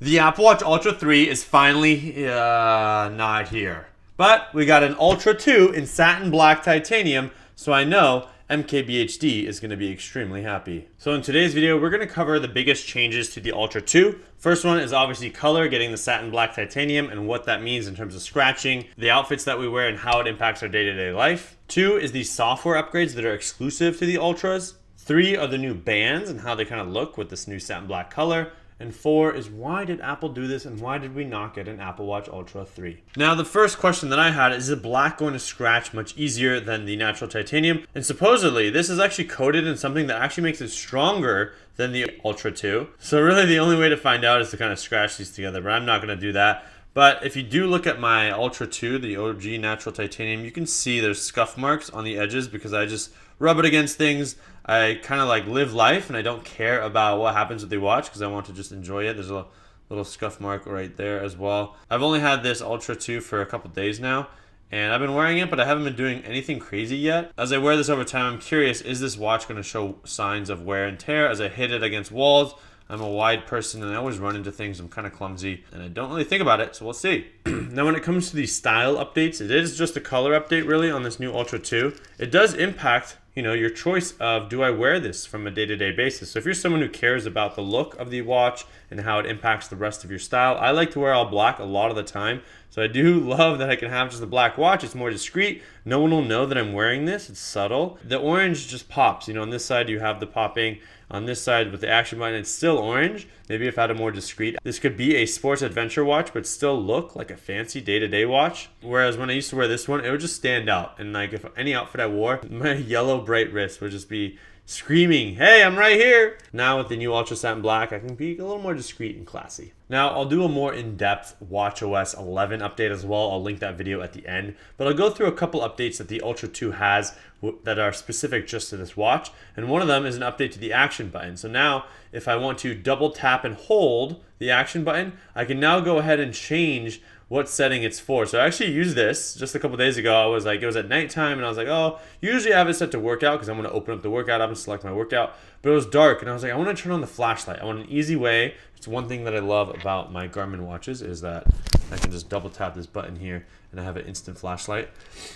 The Apple Watch Ultra 3 is finally not here. But we got an Ultra 2 in satin black titanium, so I know MKBHD is going to be extremely happy. So in today's video, we're going to cover the biggest changes to the Ultra 2. First one is obviously color, getting the satin black titanium and what that means in terms of scratching, the outfits that we wear and how it impacts our day-to-day life. 2 is the software upgrades that are exclusive to the Ultras. 3 are the new bands and how they kind of look with this new satin black color. And 4 is why did Apple do this and why did we not get an Apple Watch Ultra 3? Now the first question that I had is the black going to scratch much easier than the natural titanium? And supposedly this is actually coated in something that actually makes it stronger than the Ultra 2. So really the only way to find out is to kind of scratch these together, but I'm not going to do that. But if you do look at my Ultra 2, the OG natural titanium, you can see there's scuff marks on the edges because I just rub it against things. I kind of like live life and I don't care about what happens with the watch because I want to just enjoy it. There's a little scuff mark right there as well. I've only had this Ultra 2 for a couple days now and I've been wearing it, but I haven't been doing anything crazy yet. As I wear this over time, I'm curious, is this watch going to show signs of wear and tear as I hit it against walls? I'm a wide person and I always run into things. I'm kind of clumsy and I don't really think about it, so we'll see. Now when it comes to the style updates, it is just a color update really on this new Ultra 2. It does impact, your choice of do I wear this from a day-to-day basis. So if you're someone who cares about the look of the watch and how it impacts the rest of your style, I like to wear all black a lot of the time. So I do love that I can have just a black watch. It's more discreet. No one will know that I'm wearing this. It's subtle. The orange just pops. On this side you have the popping. On this side with the action button, it's still orange. Maybe if I had a more discreet, this could be a sports adventure watch, but still look like a fancy day-to-day watch. Whereas when I used to wear this one, it would just stand out. And like if any outfit I wore, my yellow bright wrist would just be screaming, hey, I'm right here. Now with the new Ultra Satin Black, I can be a little more discreet and classy. Now I'll do a more in-depth watchOS 11 update as well. I'll link that video at the end, but I'll go through a couple updates that the Ultra 2 has that are specific just to this watch. And one of them is an update to the action button. So now if I want to double tap and hold the action button, I can now go ahead and change what setting it's for. So I actually used this just a couple days ago. It was at nighttime and I was like, oh, usually I have it set to workout because I'm going to open up the workout app and select my workout. But it was dark and I was like, I want to turn on the flashlight. I want an easy way. It's one thing that I love about my Garmin watches is that I can just double tap this button here and I have an instant flashlight.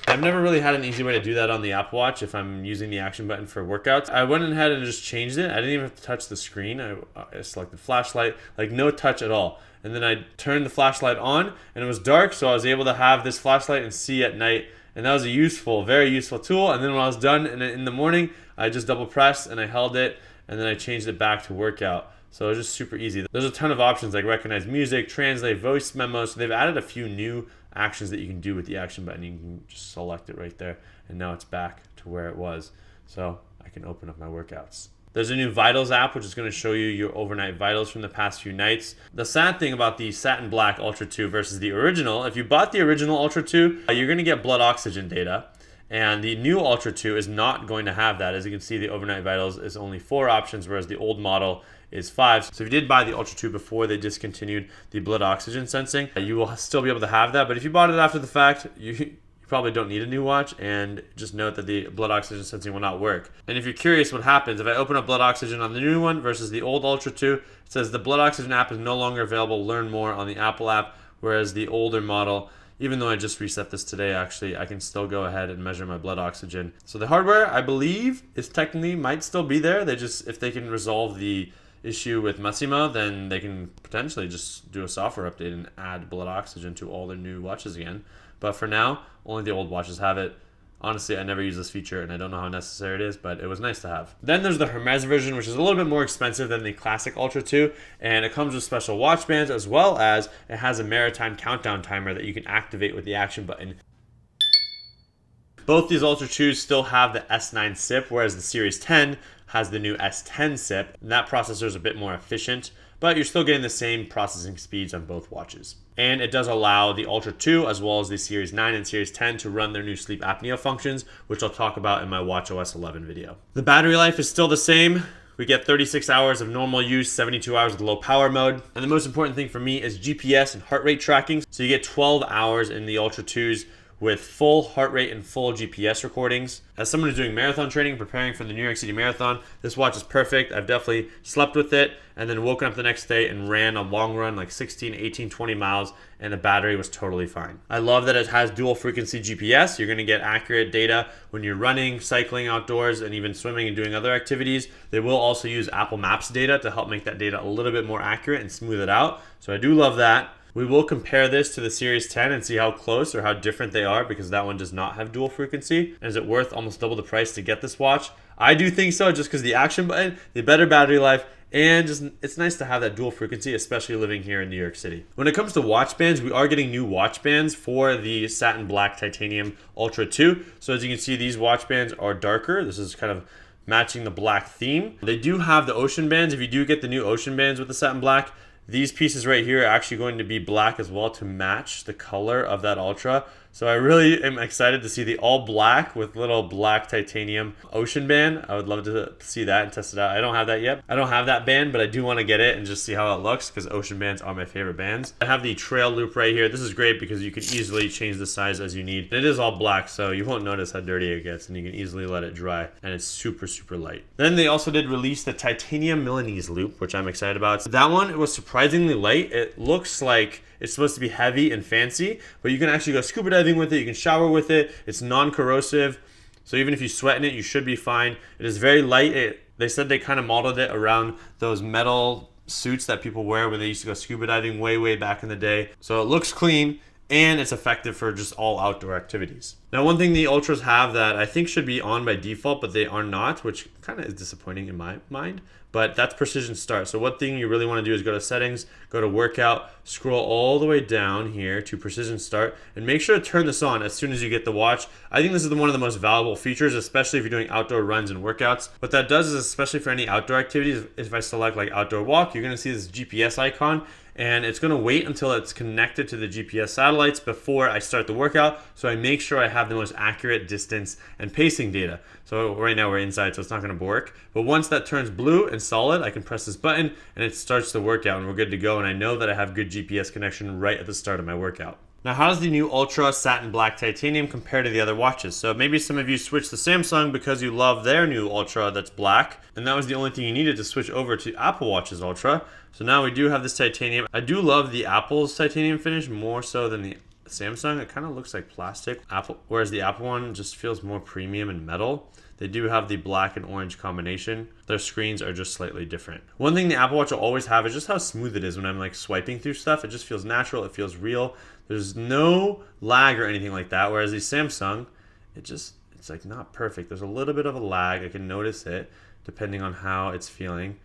I've never really had an easy way to do that on the Apple Watch if I'm using the action button for workouts. I went ahead and just changed it. I didn't even have to touch the screen. I selected flashlight, like no touch at all. And then I turned the flashlight on and it was dark, so I was able to have this flashlight and see at night. And that was a very useful tool. And then when I was done in the morning, I just double pressed and I held it and then I changed it back to workout. So it was just super easy. There's a ton of options like recognize music, translate, voice memos. So they've added a few new actions that you can do with the action button. You can just select it right there. And now it's back to where it was. So I can open up my workouts. There's a new Vitals app, which is going to show you your overnight vitals from the past few nights. The sad thing about the Satin Black Ultra 2 versus the original, if you bought the original Ultra 2, you're going to get blood oxygen data. And the new Ultra 2 is not going to have that. As you can see, the overnight vitals is only 4 options, whereas the old model is 5. So if you did buy the Ultra 2 before they discontinued the blood oxygen sensing, you will still be able to have that. But if you bought it after the fact, you probably don't need a new watch, and just note that the blood oxygen sensing will not work. And if you're curious what happens, if I open up blood oxygen on the new one versus the old Ultra 2, it says the blood oxygen app is no longer available. Learn more on the Apple app, whereas the older model, even though I just reset this today, actually, I can still go ahead and measure my blood oxygen. So the hardware, I believe, is technically might still be there. If they can resolve the issue with Massimo, then they can potentially just do a software update and add blood oxygen to all their new watches again. But for now, only the old watches have it. Honestly, I never use this feature and I don't know how necessary it is, but it was nice to have. Then there's the Hermes version, which is a little bit more expensive than the classic Ultra 2, and it comes with special watch bands as well as it has a maritime countdown timer that you can activate with the action button. Both these Ultra 2s still have the S9 SIP, whereas the Series 10 has the new S10 SIP, and that processor is a bit more efficient, but you're still getting the same processing speeds on both watches. And it does allow the Ultra 2 as well as the Series 9 and Series 10 to run their new sleep apnea functions, which I'll talk about in my watchOS 11 video. The battery life is still the same. We get 36 hours of normal use, 72 hours with low power mode. And the most important thing for me is GPS and heart rate tracking. So you get 12 hours in the Ultra 2s with full heart rate and full GPS recordings. As someone who's doing marathon training, preparing for the New York City Marathon, this watch is perfect. I've definitely slept with it and then woken up the next day and ran a long run, like 16, 18, 20 miles, and the battery was totally fine. I love that it has dual frequency GPS. You're gonna get accurate data when you're running, cycling outdoors, and even swimming and doing other activities. They will also use Apple Maps data to help make that data a little bit more accurate and smooth it out. So I do love that. We will compare this to the Series 10 and see how close or how different they are, because that one does not have dual frequency. And is it worth almost double the price to get this watch? I do think so, just because the action button, the better battery life, and just it's nice to have that dual frequency, especially living here in New York City. When it comes to watch bands, we are getting new watch bands for the Satin Black Titanium Ultra 2. So as you can see, these watch bands are darker. This is kind of matching the black theme. They do have the ocean bands. If you do get the new ocean bands with the Satin Black, these pieces right here are actually going to be black as well to match the color of that Ultra. So I really am excited to see the all black with little black titanium ocean band. I would love to see that and test it out. I don't have that yet. I don't have that band, but I do want to get it and just see how it looks, because ocean bands are my favorite bands. I have the trail loop right here. This is great because you can easily change the size as you need. And it is all black, so you won't notice how dirty it gets, and you can easily let it dry. And it's super, super light. Then they also did release the titanium Milanese loop, which I'm excited about. That one, it was surprisingly light. It looks like it's supposed to be heavy and fancy, but you can actually go scuba diving with it. You can shower with it. It's non-corrosive. So even if you sweat in it, you should be fine. It is very light. They said they kind of modeled it around those metal suits that people wear when they used to go scuba diving way, way back in the day. So it looks clean, and it's effective for just all outdoor activities. Now, one thing the Ultras have that I think should be on by default, but they are not, which kind of is disappointing in my mind, but that's precision start. So one thing you really want to do is go to settings, go to workout, scroll all the way down here to precision start, and make sure to turn this on as soon as you get the watch. I think this is one of the most valuable features, especially if you're doing outdoor runs and workouts. What that does is, especially for any outdoor activities, if I select like outdoor walk, you're going to see this GPS icon, and it's going to wait until it's connected to the GPS satellites before I start the workout, so I make sure I have the most accurate distance and pacing data. So right now we're inside, so it's not going to work, but once that turns blue and solid, I can press this button and it starts the workout, and we're good to go, and I know that I have good GPS connection right at the start of my workout. Now, how does the new Ultra Satin Black Titanium compare to the other watches? So maybe some of you switched to Samsung because you love their new Ultra that's black, and that was the only thing you needed to switch over to Apple Watch's Ultra. So now we do have this titanium. I do love the Apple's titanium finish more so than the Samsung. It kind of looks like plastic, whereas the Apple one just feels more premium and metal. They do have the black and orange combination. Their screens are just slightly different. One thing the Apple Watch will always have is just how smooth it is when I'm like swiping through stuff. It just feels natural. It feels real. There's no lag or anything like that. Whereas the Samsung, it's like not perfect. There's a little bit of a lag. I can notice it depending on how it's feeling.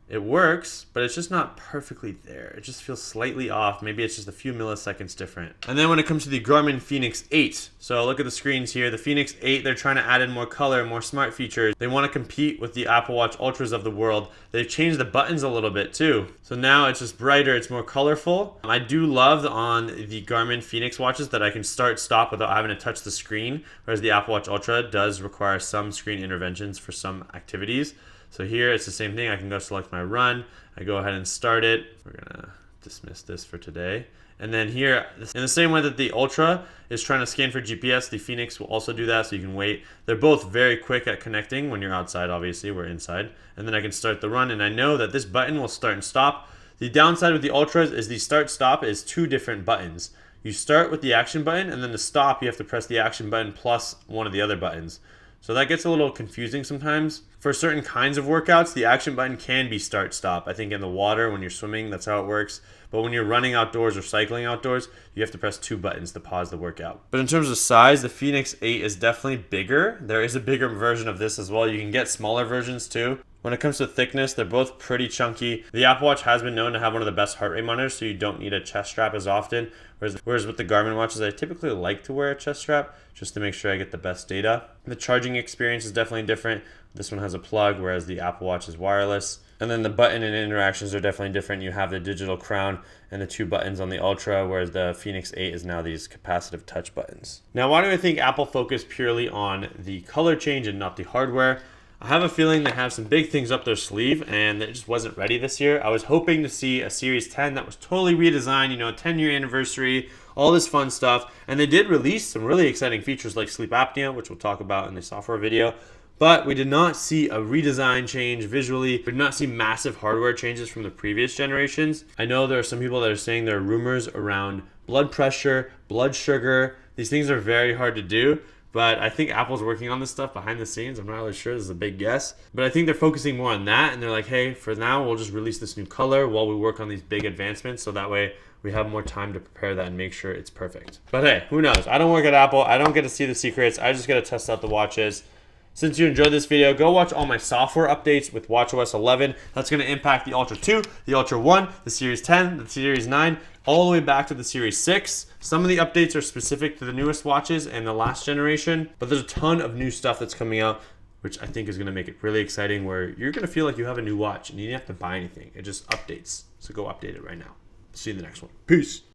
It works, but it's just not perfectly there. It just feels slightly off. Maybe it's just a few milliseconds different. And then when it comes to the Garmin Fenix 8, so look at the screens here. The Fenix 8, they're trying to add in more color, more smart features. They want to compete with the Apple Watch Ultras of the world. They've changed the buttons a little bit too. So now it's just brighter, it's more colorful. I do love on the Garmin Fenix watches that I can start, stop without having to touch the screen, whereas the Apple Watch Ultra does require some screen interventions for some activities. So here it's the same thing. I can go select my run. I go ahead and start it. We're gonna dismiss this for today. And then here, in the same way that the Ultra is trying to scan for GPS, the Fenix will also do that, so you can wait. They're both very quick at connecting when you're outside, obviously, we're inside. And then I can start the run, and I know that this button will start and stop. The downside with the Ultras is the start-stop is two different buttons. You start with the action button, and then to stop, you have to press the action button plus one of the other buttons. So that gets a little confusing sometimes. For certain kinds of workouts, the action button can be start-stop. I think in the water, when you're swimming, that's how it works. But when you're running outdoors or cycling outdoors, you have to press two buttons to pause the workout. But in terms of size, the Fenix 8 is definitely bigger. There is a bigger version of this as well. You can get smaller versions too. When it comes to thickness, they're both pretty chunky. The Apple Watch has been known to have one of the best heart rate monitors, so you don't need a chest strap as often. Whereas with the Garmin watches, I typically like to wear a chest strap just to make sure I get the best data. The charging experience is definitely different. This one has a plug, whereas the Apple Watch is wireless. And then the button and interactions are definitely different. You have the digital crown and the two buttons on the Ultra, whereas the Fenix 8 is now these capacitive touch buttons. Now, why do I think Apple focused purely on the color change and not the hardware? I have a feeling they have some big things up their sleeve and it just wasn't ready this year. I was hoping to see a Series 10 that was totally redesigned, you know, 10-year anniversary, all this fun stuff. And they did release some really exciting features like sleep apnea, which we'll talk about in the software video. But we did not see a redesign change visually. We did not see massive hardware changes from the previous generations. I know there are some people that are saying there are rumors around blood pressure, blood sugar. These things are very hard to do, but I think Apple's working on this stuff behind the scenes. I'm not really sure. This is a big guess. But I think they're focusing more on that, and they're like, hey, for now, we'll just release this new color while we work on these big advancements, so that way we have more time to prepare that and make sure it's perfect. But hey, who knows? I don't work at Apple. I don't get to see the secrets. I just get to test out the watches. Since you enjoyed this video, go watch all my software updates with watchOS 11. That's going to impact the Ultra 2, the Ultra 1, the Series 10, the Series 9, all the way back to the Series 6. Some of the updates are specific to the newest watches and the last generation, but there's a ton of new stuff that's coming out, which I think is going to make it really exciting, where you're going to feel like you have a new watch and you don't have to buy anything. It just updates. So go update it right now. See you in the next one. Peace.